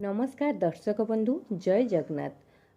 नमस्कार दर्शक बंधु जय जगन्नाथ।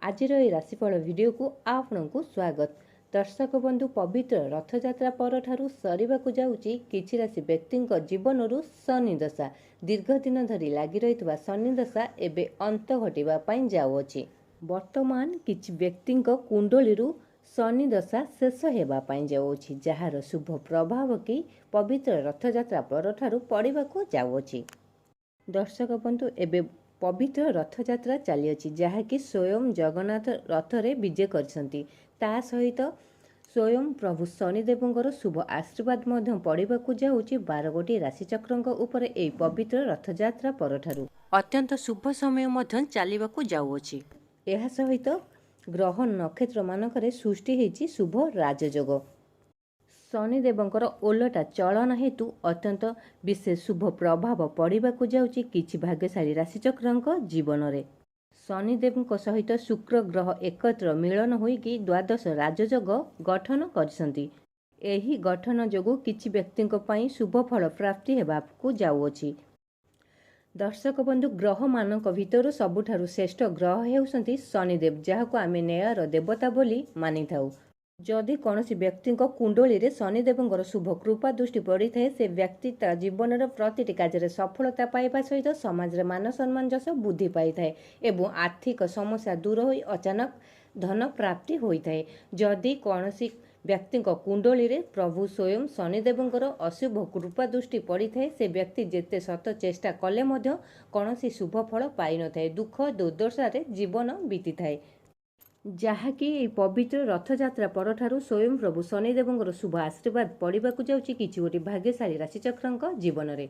आज राशिफल वीडियो को आपको स्वागत। दर्शक बंधु पवित्र रथयात्रा पर सरिबाकु जाउची किछि राशि व्यक्ति जीवन शनि दशा दीर्घ दिन धरी लगी रही शनि दशा एवं अंत घटवा जाऊँगी। वर्तमान किछि व्यक्ति कुंडली शनि दशा शेष होगापाई जाऊँगी जार शुभ प्रभाव कि पवित्र रथयात्रा पर पड़ा जाऊँगी। दर्शक बंधु एवं पवित्र रथयात्रा चली जहाँकि स्वयं जगन्नाथ रथरे विजय करछंती। ता सहित स्वयं प्रभु शनिदेव शुभ आशीर्वाद पड़ा जाऊँगी 12 गोटी राशिचक्र उपर ए पवित्र रथयात्रा परठारु अत्यंत शुभ समय चलवाक जाऊँगी। यह सहित ग्रह नक्षत्र मानकरे सृष्टि होइछि शुभ राजयोग। शनिदेवंकर ओलटा चलन हेतु अत्यंत विशेष शुभ प्रभाव पड़ाक जाउछि किछि भाग्यशाली राशिचक्र जीवन में। शनिदेव सहित शुक्र ग्रह एकत्र मिलन होइकि द्वादश राजयोग गठन करछंती। एही गठन जोगु किछि व्यक्तिंक पई शुभ फल प्राप्ति हेबाकु जाउछि। दर्शक बंधु ग्रह मानक भितर सबुठारु श्रेष्ठ ग्रह हेउछंती शनिदेव, जहाको आमे न्यायर देवता बोली मानि थाउ। जदि कौन व्यक्ति कुंडली रे शनिदेव शुभ कृपा दृष्टि पड़ी थाए से व्यक्ति जीवन प्रति कार्य सफलता पाइबा सहित समाज रे मान सम्मान जस बुद्धि पाई थाए एवं आर्थिक समस्या दूर हो अचानक धन प्राप्ति होता है। जदि कौन व्यक्ति कुंडली रे प्रभु स्वयं शनिदेव अशुभ कृपा दृष्टि पड़ी थाए से व्यक्ति जेते सत चेष्टा कले कौन शुभ फल पाई न थाए, दुख दुर्दशा जीवन बीती थाए। जहाँकि पवित्र रथयात्रा पर स्वयं प्रभु शनिदेव शुभ आशीर्वाद पड़ा जाऊँगी किसी गोटे भाग्यशाली राशिचक्र जीवन में।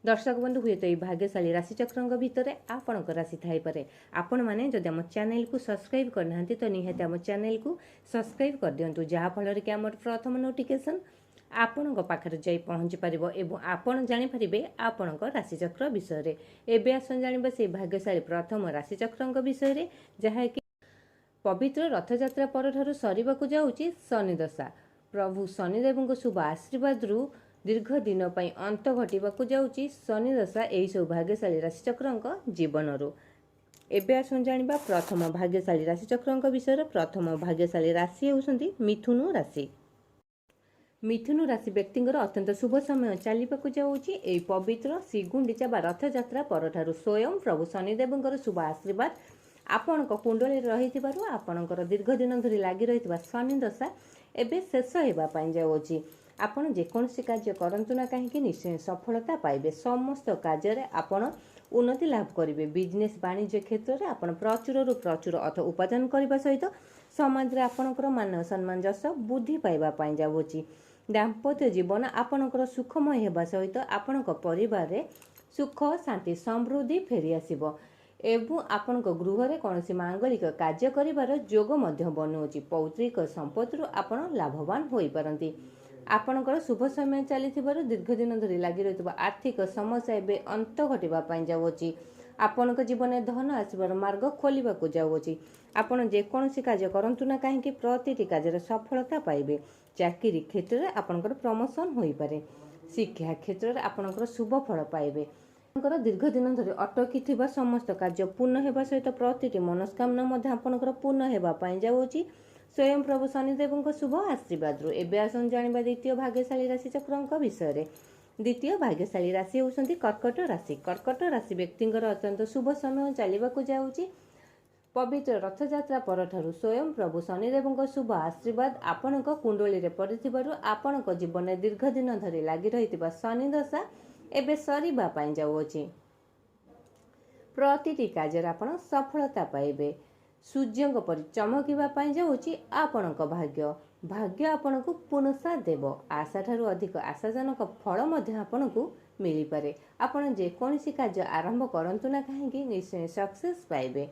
दर्शक बंधु हुए तो ये भाग्यशाली राशिचक्र भितर आपण राशि थाईपे। आपण मैंने जदि आम चैनल को सब्सक्राइब करना तो निहाती आम चैनल को सब्सक्राइब कर दिंतु, जहाँफल कि आम प्रथम नोटिफिकेशन आपण पाखे जाई पहुँची पार और आपण जानीपारे आपण राशिचक्र विषय। एवं आस जाना से भाग्यशाली प्रथम राशिचक्र विषय जहाँकि पवित्र रथयात्रा पर सरिबाकु जाउछि शनि दशा। प्रभु शनिदेव शुभ आशीर्वाद दीर्घ दिन पर अंत घटवाक जाउछि शनि दशा यही सब भाग्यशाली राशिचक्र जीवन रू। एवं आस जाना प्रथम भाग्यशाली राशिचक्र विषय। प्रथम भाग्यशाली राशि होउछंती मिथुन राशि। मिथुन राशि व्यक्ति अत्यंत शुभ समय चलवाक जाउछि एई पवित्र श्रीगुंडीचा बा रथयात्रा पर स्वयं प्रभु शनिदेव शुभ आशीर्वाद आपण कुंडली रही आपणकर दीर्घ दिन धरी लगी रही शनि दशा एवं शेष होगापाई जाऊँगी। आपण जेकोसी कार्य करंतु ना कहीं निश्चय सफलता पाइबे। समस्त कार्य आपण उन्नति लाभ करेंगे। बिजनेस वाणिज्य क्षेत्र में आपण प्रचुर प्रचुर अर्थ उपार्जन करने सहित समाज रे आपणकर मान सम्मान जस बुद्धि पाइबापाई जाऊँगी। दाम्पत्य जीवन आपणकर सुखमय होगा सहित आपण परिवार रे सुख शांति समृद्धि फेरी आसिबो एवं आपण गृह में कौन मांगलिक कार्य कर जोग बनुची। पौत्रिक संपत्ति आपण लाभवान हो पारती। आपणकर शुभ समय चली दीर्घ दिन धरी लगी रही आर्थिक समस्या एवं अंत घटवाई जाऊँगी। आपण जीवन में धन आसबार मार्ग खोलवाक जाऊँगी। आपण जेकोसी कार्य करंतु ना कहीं प्रति कार्य सफलता पाइबे। चाकरी क्षेत्र में आपणकर प्रमोशन हो पारे। शिक्षा क्षेत्र में आपणकर शुभ फल पाइबे। दीर्घ दिन धरी अटकी समस्त कार्य पूर्ण होगा सहित प्रति मनस्कामना आपणकर पूर्ण होगापाई जाऊँगी स्वयं प्रभु शनिदेव शुभ आशीर्वाद रू। एवं आसन जाना द्वितीय भाग्यशाली राशिचक्र विषय। द्वितीय भाग्यशाली राशि होउछंती कर्कट राशि। कर्कट राशि व्यक्ति अत्यंत शुभ समय चलवाक जाऊँगी पवित्र रथयात्रा पर स्वयं प्रभु शनिदेव शुभ आशीर्वाद आपण कुंडली रे पड़िथिबारु आपण जीवन में दीर्घ दिन धरी लगी रही शनि दशा एवं सरिबापाई जाऊँगी। प्रति कार्य आपण सफलता पाइबे। सूर्य परि चमकीबापाई जाऊँगी आपण भाग्य। भाग्य आपण को पुनसा देव। आशा ठारू अधिक आशाजनक फल आपण को मिल पारे। आपण जेकोसी कार्य आरंभ करंतु ना कहीं निश्चय सक्सेस पाइबे।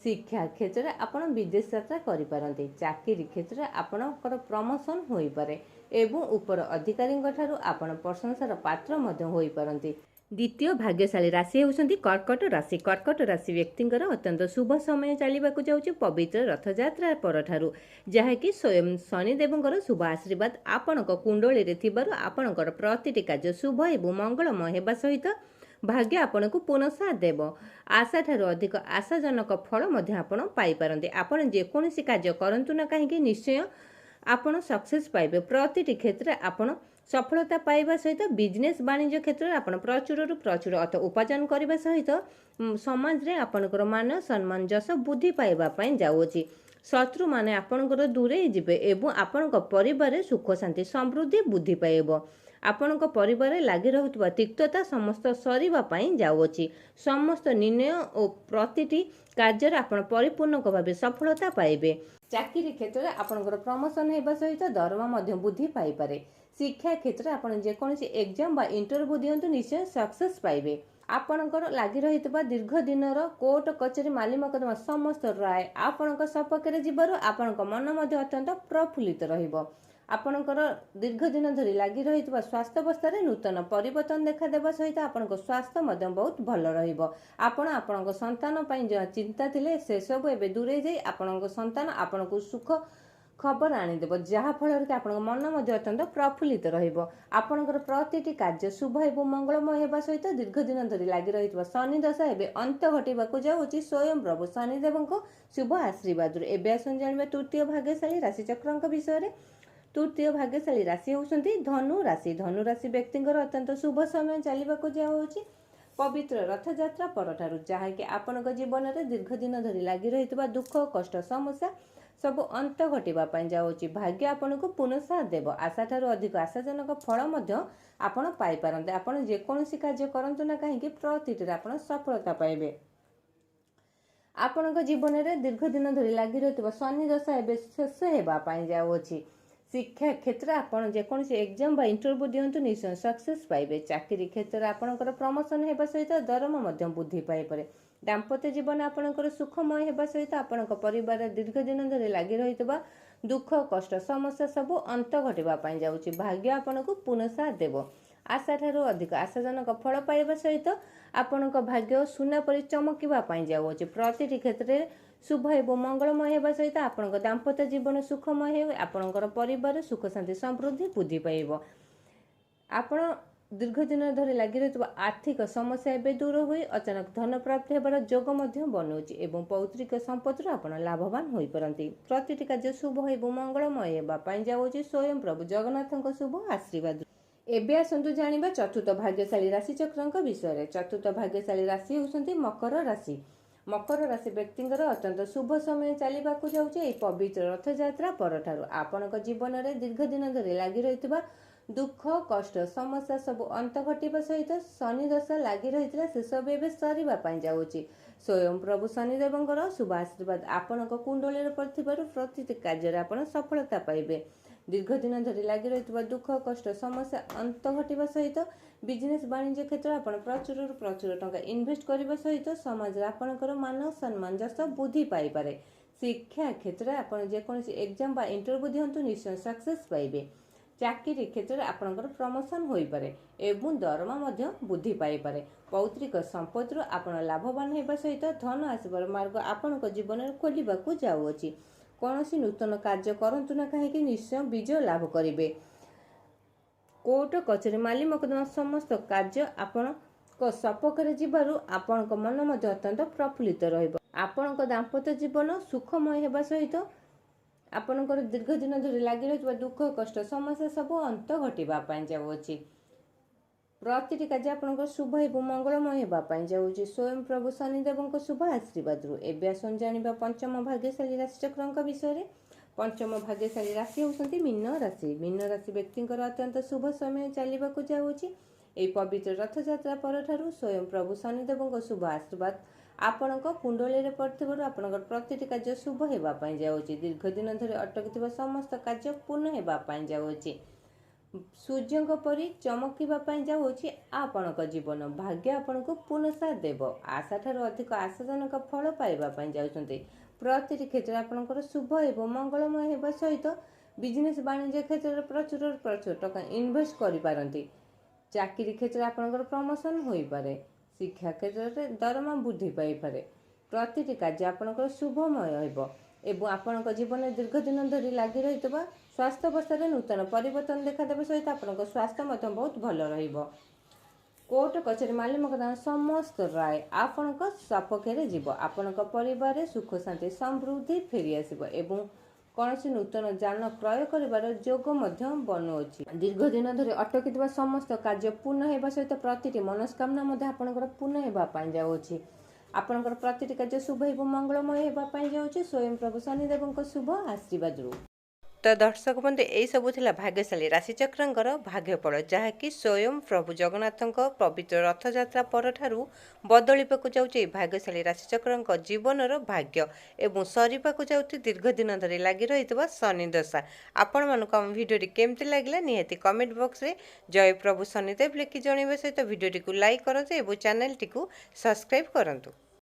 शिक्षा क्षेत्र में आपण विदेश यात्रा करि पारंती। चाकरी क्षेत्र में आपणकर प्रमोशन हो पारे एवं उपर अधिकारी आपण प्रशंसार पात्र हो पारंती। द्वितीय भाग्यशाली राशि होउछंती कर्कट राशि। कर्कट राशि व्यक्ति अत्यंत शुभ समय चलवाक जाऊँगी पवित्र रथयात्रा पर जहाँकि स्वयं शनिदेव शुभ आशीर्वाद आपण कुंडली रे थिबारु आपणकर प्रति कार्य शुभ एवं मंगलमय होगा सहित ଭାଗ୍ୟ ଆପଣଙ୍କୁ ପୂର୍ଣ୍ଣ ସାଥ ଦେବ। ଆଶା ଠାରୁ ଅଧିକ ଆଶାଜନକ ଫଳ ମଧ୍ୟ ଆପଣ ପାଇପାରନ୍ତି। ଆପଣ ଯେକୌଣସି କାର୍ଯ୍ୟ କରନ୍ତୁ ନା କାହିଁକି ନିଶ୍ଚୟ ଆପଣ ସକ୍ସେସ୍ ପାଇବେ। ପ୍ରତିଟି କ୍ଷେତ୍ରରେ ଆପଣ ସଫଳତା ପାଇବା ସହିତ ବିଜନେସ୍ ବାଣିଜ୍ୟ କ୍ଷେତ୍ରରେ ଆପଣ ପ୍ରଚୁରରୁ ପ୍ରଚୁର ଅର୍ଥ ଉପାର୍ଜନ କରିବା ସହିତ ସମାଜରେ ଆପଣଙ୍କର ମାନ ସମ୍ମାନ ଯଶ ବୃଦ୍ଧି ପାଇବା ପାଇଁ ଯାଉଅଛି। ଶତ୍ରୁମାନେ ଆପଣଙ୍କର ଦୂରେଇ ଯିବେ ଏବଂ ଆପଣଙ୍କ ପରିବାରରେ ସୁଖ ଶାନ୍ତି ସମୃଦ୍ଧି ବୃଦ୍ଧି ପାଇବ। ଆପଣଙ୍କ ପରିବାରରେ ଲାଗି ରହୁଥିବା ତିକ୍ତତା ସମସ୍ତ ସରିବା ପାଇଁ ଯାଉଅଛି। ସମସ୍ତ ନିର୍ଣ୍ଣୟ ଓ ପ୍ରତିଟି କାର୍ଯ୍ୟରେ ଆପଣ ପରିପୂର୍ଣ୍ଣ ଭାବେ ସଫଳତା ପାଇବେ। ଚାକିରି କ୍ଷେତ୍ରରେ ଆପଣଙ୍କର ପ୍ରମୋସନ ହେବା ସହିତ ଦରମା ମଧ୍ୟ ବୃଦ୍ଧି ପାଇପାରେ। ଶିକ୍ଷା କ୍ଷେତ୍ରରେ ଆପଣ ଯେକୌଣସି ଏକ୍ଜାମ ବା ଇଣ୍ଟରଭ୍ୟୁ ଦିଅନ୍ତୁ ନିଶ୍ଚୟ ସକ୍ସେସ୍ ପାଇବେ। ଆପଣଙ୍କର ଲାଗି ରହିଥିବା ଦୀର୍ଘ ଦିନର କୋର୍ଟ କଚେରୀ ମାଲି ମକଦ୍ଦମା ସମସ୍ତ ରାୟ ଆପଣଙ୍କ ସପକ୍ଷରେ ଯିବାରୁ ଆପଣଙ୍କ ମନ ମଧ୍ୟ ଅତ୍ୟନ୍ତ ପ୍ରଫୁଲ୍ଲିତ ରହିବ। ଆପଣଙ୍କର ଦୀର୍ଘ ଦିନ ଧରି ଲାଗି ରହିଥିବା ସ୍ୱାସ୍ଥ୍ୟାବସ୍ଥାରେ ନୂତନ ପରିବର୍ତ୍ତନ ଦେଖାଦେବା ସହିତ ଆପଣଙ୍କ ସ୍ୱାସ୍ଥ୍ୟ ମଧ୍ୟ ବହୁତ ଭଲ ରହିବ। ଆପଣ ଆପଣଙ୍କ ସନ୍ତାନ ପାଇଁ ଯାହା ଚିନ୍ତା ଥିଲେ ସେସବୁ ଏବେ ଦୂରେଇ ଯାଇ ଆପଣଙ୍କ ସନ୍ତାନ ଆପଣଙ୍କୁ ସୁଖ ଖବର ଆଣିଦେବ, ଯାହାଫଳରେ କି ଆପଣଙ୍କ ମନ ମଧ୍ୟ ଅତ୍ୟନ୍ତ ପ୍ରଫୁଲ୍ଲିତ ରହିବ। ଆପଣଙ୍କର ପ୍ରତିଟି କାର୍ଯ୍ୟ ଶୁଭ ଏବଂ ମଙ୍ଗଳମୟ ହେବା ସହିତ ଦୀର୍ଘ ଦିନ ଧରି ଲାଗି ରହିଥିବା ଶନି ଦଶା ଏବେ ଅନ୍ତ ଘଟିବାକୁ ଯାଉଛି ସ୍ୱୟଂ ପ୍ରଭୁ ଶନିଦେବଙ୍କ ଶୁଭ ଆଶୀର୍ବାଦରୁ। ଏବେ ଆସନ୍ତୁ ଜାଣିବା ତୃତୀୟ ଭାଗ୍ୟଶାଳୀ ରାଶିଚକ୍ରଙ୍କ ବିଷୟରେ। ତୃତୀୟ ଭାଗ୍ୟଶାଳୀ ରାଶି ହେଉଛନ୍ତି ଧନୁ ରାଶି। ଧନୁ ରାଶି ବ୍ୟକ୍ତିଙ୍କର ଅତ୍ୟନ୍ତ ଶୁଭ ସମୟ ଚାଲିବାକୁ ଯାଉଛି ପବିତ୍ର ରଥଯାତ୍ରା ପରଠାରୁ, ଯାହାକି ଆପଣଙ୍କ ଜୀବନରେ ଦୀର୍ଘ ଦିନ ଧରି ଲାଗି ରହିଥିବା ଦୁଃଖ କଷ୍ଟ ସମସ୍ୟା ସବୁ ଅନ୍ତ ଘଟିବା ପାଇଁ ଯାଉଛି। ଭାଗ୍ୟ ଆପଣଙ୍କୁ ପୂର୍ଣ୍ଣ ସାଥ ଦେବ। ଆଶାଠାରୁ ଅଧିକ ଆଶାଜନକ ଫଳ ମଧ୍ୟ ଆପଣ ପାଇପାରନ୍ତି। ଆପଣ ଯେକୌଣସି କାର୍ଯ୍ୟ କରନ୍ତୁ ନା କାହିଁକି ପ୍ରତିଟିରେ ଆପଣ ସଫଳତା ପାଇବେ। ଆପଣଙ୍କ ଜୀବନରେ ଦୀର୍ଘ ଦିନ ଧରି ଲାଗି ରହିଥିବା ଶନି ଦଶା ଏବେ ଶେଷ ହେବା ପାଇଁ ଯାଉଅଛି। ଶିକ୍ଷା କ୍ଷେତ୍ରରେ ଆପଣ ଯେକୌଣସି ଏକ୍ଜାମ ବା ଇଣ୍ଟରଭ୍ୟୁ ଦିଅନ୍ତୁ ନିଶ୍ଚୟ ସକ୍ସେସ୍ ପାଇବେ। ଚାକିରି କ୍ଷେତ୍ରରେ ଆପଣଙ୍କର ପ୍ରମୋସନ ହେବା ସହିତ ଦରମା ମଧ୍ୟ ବୃଦ୍ଧି ପାଇପାରେ। ଦାମ୍ପତ୍ୟ ଜୀବନ ଆପଣଙ୍କର ସୁଖମୟ ହେବା ସହିତ ଆପଣଙ୍କ ପରିବାରରେ ଦୀର୍ଘ ଦିନ ଧରି ଲାଗି ରହିଥିବା ଦୁଃଖ କଷ୍ଟ ସମସ୍ୟା ସବୁ ଅନ୍ତ ଘଟିବା ପାଇଁ ଯାଉଛି। ଭାଗ୍ୟ ଆପଣଙ୍କୁ ପୂର୍ଣ୍ଣ ସାଥ ଦେବ। ଆଶାଠାରୁ ଅଧିକ ଆଶାଜନକ ଫଳ ପାଇବା ସହିତ ଆପଣଙ୍କ ଭାଗ୍ୟ ସୁନା ପରି ଚମକିବା ପାଇଁ ଯାଉଅଛି। ପ୍ରତିଟି କ୍ଷେତ୍ରରେ ଶୁଭ ଏବଂ ମଙ୍ଗଳମୟ ହେବା ସହିତ ଆପଣଙ୍କ ଦାମ୍ପତ୍ୟ ଜୀବନ ସୁଖମୟ ହେଉ, ଆପଣଙ୍କର ପରିବାରରେ ସୁଖ ଶାନ୍ତି ସମୃଦ୍ଧି ବୃଦ୍ଧି ପାଇବ। ଆପଣ ଦୀର୍ଘ ଦିନ ଧରି ଲାଗି ରହିଥିବା ଆର୍ଥିକ ସମସ୍ୟା ଏବେ ଦୂର ହୋଇ ଅଚାନକ ଧନ ପ୍ରାପ୍ତି ହେବାର ଯୋଗ ମଧ୍ୟ ବନଉଛି ଏବଂ ପୌତ୍ରିକ ସମ୍ପତ୍ତିରୁ ଆପଣ ଲାଭବାନ ହୋଇପାରନ୍ତି। ପ୍ରତିଟି କାର୍ଯ୍ୟ ଶୁଭ ଏବଂ ମଙ୍ଗଳମୟ ହେବା ପାଇଁ ଯାଉଛି ସ୍ୱୟଂ ପ୍ରଭୁ ଜଗନ୍ନାଥଙ୍କ ଶୁଭ ଆଶୀର୍ବାଦ। ଏବେ ଆସନ୍ତୁ ଜାଣିବା ଚତୁର୍ଥ ଭାଗ୍ୟଶାଳୀ ରାଶିଚକ୍ରଙ୍କ ବିଷୟରେ। ଚତୁର୍ଥ ଭାଗ୍ୟଶାଳୀ ରାଶି ହେଉଛନ୍ତି ମକର ରାଶି। ମକର ରାଶି ବ୍ୟକ୍ତିଙ୍କର ଅତ୍ୟନ୍ତ ଶୁଭ ସମୟ ଚାଲିବାକୁ ଯାଉଛି ଏହି ପବିତ୍ର ରଥଯାତ୍ରା ପରଠାରୁ। ଆପଣଙ୍କ ଜୀବନରେ ଦୀର୍ଘ ଦିନ ଧରି ଲାଗି ରହିଥିବା ଦୁଃଖ କଷ୍ଟ ସମସ୍ୟା ସବୁ ଅନ୍ତ ଘଟିବା ସହିତ ଶନି ଦଶା ଲାଗି ରହିଥିଲା ସେସବୁ ଏବେ ସରିବା ପାଇଁ ଯାଉଛି। ସ୍ୱୟଂ ପ୍ରଭୁ ଶନିଦେବଙ୍କର ଶୁଭ ଆଶୀର୍ବାଦ ଆପଣଙ୍କ କୁଣ୍ଡଳୀରେ ପଡ଼ିଥିବାରୁ ପ୍ରତିଟି କାର୍ଯ୍ୟରେ ଆପଣ ସଫଳତା ପାଇବେ। ଦୀର୍ଘ ଦିନ ଧରି ଲାଗି ରହିଥିବା ଦୁଃଖ କଷ୍ଟ ସମସ୍ୟା ଅନ୍ତ ଘଟିବା ସହିତ ବିଜନେସ୍ ବାଣିଜ୍ୟ କ୍ଷେତ୍ରରେ ଆପଣ ପ୍ରଚୁରରୁ ପ୍ରଚୁର ଟଙ୍କା ଇନଭେଷ୍ଟ କରିବା ସହିତ ସମାଜରେ ଆପଣଙ୍କର ମାନ ସମ୍ମାନ ଯଶ ବୃଦ୍ଧି ପାଇପାରେ। ଶିକ୍ଷା କ୍ଷେତ୍ରରେ ଆପଣ ଯେକୌଣସି ଏକ୍ଜାମ ବା ଇଣ୍ଟରଭ୍ୟୁ ଦିଅନ୍ତୁ ନିଶ୍ଚୟ ସକ୍ସେସ୍ ପାଇବେ। ଚାକିରି କ୍ଷେତ୍ରରେ ଆପଣଙ୍କର ପ୍ରମୋସନ ହୋଇପାରେ ଏବଂ ଦରମା ମଧ୍ୟ ବୃଦ୍ଧି ପାଇପାରେ। ପୌତ୍ରିକ ସମ୍ପତ୍ତିରୁ ଆପଣ ଲାଭବାନ ହେବା ସହିତ ଧନ ଆସିବାର ମାର୍ଗ ଆପଣଙ୍କ ଜୀବନରେ ଖୋଲିବାକୁ ଯାଉଅଛି। କୌଣସି ନୂତନ କାର୍ଯ୍ୟ କରନ୍ତୁ ନା କାହିଁକି ନିଶ୍ଚୟ ବିଜୟ ଲାଭ କରିବେ। କୋର୍ଟ କଚେରୀ ମାଲି ମକଦ୍ଦମା ସମସ୍ତ କାର୍ଯ୍ୟ ଆପଣଙ୍କ ସପକ୍ଷରେ ଯିବାରୁ ଆପଣଙ୍କ ମନ ମଧ୍ୟ ଅତ୍ୟନ୍ତ ପ୍ରଫୁଲ୍ଲିତ ରହିବ। ଆପଣଙ୍କ ଦାମ୍ପତ୍ୟ ଜୀବନ ସୁଖମୟ ହେବା ସହିତ ଆପଣଙ୍କର ଦୀର୍ଘ ଦିନ ଧରି ଲାଗି ରହିଥିବା ଦୁଃଖ କଷ୍ଟ ସମସ୍ୟା ସବୁ ଅନ୍ତ ଘଟିବା ପାଇଁ ଯାଉଅଛି। ପ୍ରତିଟି କାର୍ଯ୍ୟ ଆପଣଙ୍କର ଶୁଭ ଏବଂ ମଙ୍ଗଳମୟ ହେବା ପାଇଁ ଯାଉଛି ସ୍ୱୟଂ ପ୍ରଭୁ ଶନିଦେବଙ୍କ ଶୁଭ ଆଶୀର୍ବାଦରୁ। ଏବେ ଆସନ୍ତୁ ଜାଣିବା ପଞ୍ଚମ ଭାଗ୍ୟଶାଳୀ ରାଶିଚକ୍ରଙ୍କ ବିଷୟରେ। ପଞ୍ଚମ ଭାଗ୍ୟଶାଳୀ ରାଶି ହେଉଛନ୍ତି ମୀନ ରାଶି। ମୀନ ରାଶି ବ୍ୟକ୍ତିଙ୍କର ଅତ୍ୟନ୍ତ ଶୁଭ ସମୟ ଚାଲିବାକୁ ଯାଉଛି ଏହି ପବିତ୍ର ରଥଯାତ୍ରା ପରଠାରୁ। ସ୍ୱୟଂ ପ୍ରଭୁ ଶନିଦେବଙ୍କ ଶୁଭ ଆଶୀର୍ବାଦ ଆପଣଙ୍କ କୁଣ୍ଡଳୀରେ ପଡ଼ିଥିବାରୁ ଆପଣଙ୍କର ପ୍ରତିଟି କାର୍ଯ୍ୟ ଶୁଭ ହେବା ପାଇଁ ଯାଉଛି। ଦୀର୍ଘ ଦିନ ଧରି ଅଟକିଥିବା ସମସ୍ତ କାର୍ଯ୍ୟ ପୂର୍ଣ୍ଣ ହେବା ପାଇଁ ଯାଉଛି। ସୂର୍ଯ୍ୟଙ୍କ ପରି ଚମକିବା ପାଇଁ ଯାଉଛି ଆପଣଙ୍କ ଜୀବନ। ଭାଗ୍ୟ ଆପଣଙ୍କୁ ପୂର୍ଣ୍ଣ ସାଥ ଦେବ। ଆଶାଠାରୁ ଅଧିକ ଆଶାଜନକ ଫଳ ପାଇବା ପାଇଁ ଯାଉଛନ୍ତି। ପ୍ରତିଟି କ୍ଷେତ୍ରରେ ଆପଣଙ୍କର ଶୁଭ ଏବଂ ମଙ୍ଗଳମୟ ହେବା ସହିତ ବିଜନେସ୍ ବାଣିଜ୍ୟ କ୍ଷେତ୍ରରେ ପ୍ରଚୁର ଟଙ୍କା ଇନଭେଷ୍ଟ କରିପାରନ୍ତି। ଚାକିରି କ୍ଷେତ୍ରରେ ଆପଣଙ୍କର ପ୍ରମୋସନ ହୋଇପାରେ। ଶିକ୍ଷା କ୍ଷେତ୍ରରେ ଦରମା ବୃଦ୍ଧି ପାଇପାରେ। ପ୍ରତିଟି କାର୍ଯ୍ୟ ଆପଣଙ୍କର ଶୁଭମୟ ହେବ ଏବଂ ଆପଣଙ୍କ ଜୀବନରେ ଦୀର୍ଘ ଦିନ ଧରି ଲାଗି ରହିଥିବା ସ୍ୱାସ୍ଥ୍ୟାବସ୍ଥାରେ ନୂତନ ପରିବର୍ତ୍ତନ ଦେଖାଦେବା ସହିତ ଆପଣଙ୍କ ସ୍ୱାସ୍ଥ୍ୟ ମଧ୍ୟ ବହୁତ ଭଲ ରହିବ। कोर्ट कचेरी माली मकद्दमा समस्त राय आपणक सपक्षरे जीव आपणक परिवार सुख शांति समृद्धि फेरी आसिबो एवं कौन नूतन जान क्रय कर जोग बनुअछि। दीर्घ दिन धरी अटकी समस्त कार्य पूर्ण होगा सहित प्रति मनस्कामना आपणकर पूर्ण होगापाई जाऊँगी। आपणकर प्रति कार्य शुभ एवं मंगलमय होगापाई जाऊँगी स्वयं प्रभु शनिदेव शुभ आशीर्वाद। तो दर्शक बंधु यही सब थिला भाग्यशाली राशिचक्र भाग्यफल जहाँकि स्वयं प्रभु जगन्नाथ पवित्र रथयात्रा परठारु बदलिबाकु जाउछि भाग्यशाली राशिचक्र जीवनर भाग्य एवं सरीबाकु जाउछि दीर्घ दिन धरी लागि रहितबा शनि दशा। आपण मानक हम वीडियोटी केमती लागला निहाती कमेंट बॉक्स रे जय प्रभु शनिदेव लिखि जणैबा सहित वीडियोटी को लाइक करंतु एवं चैनल टी को सब्सक्राइब करंतु।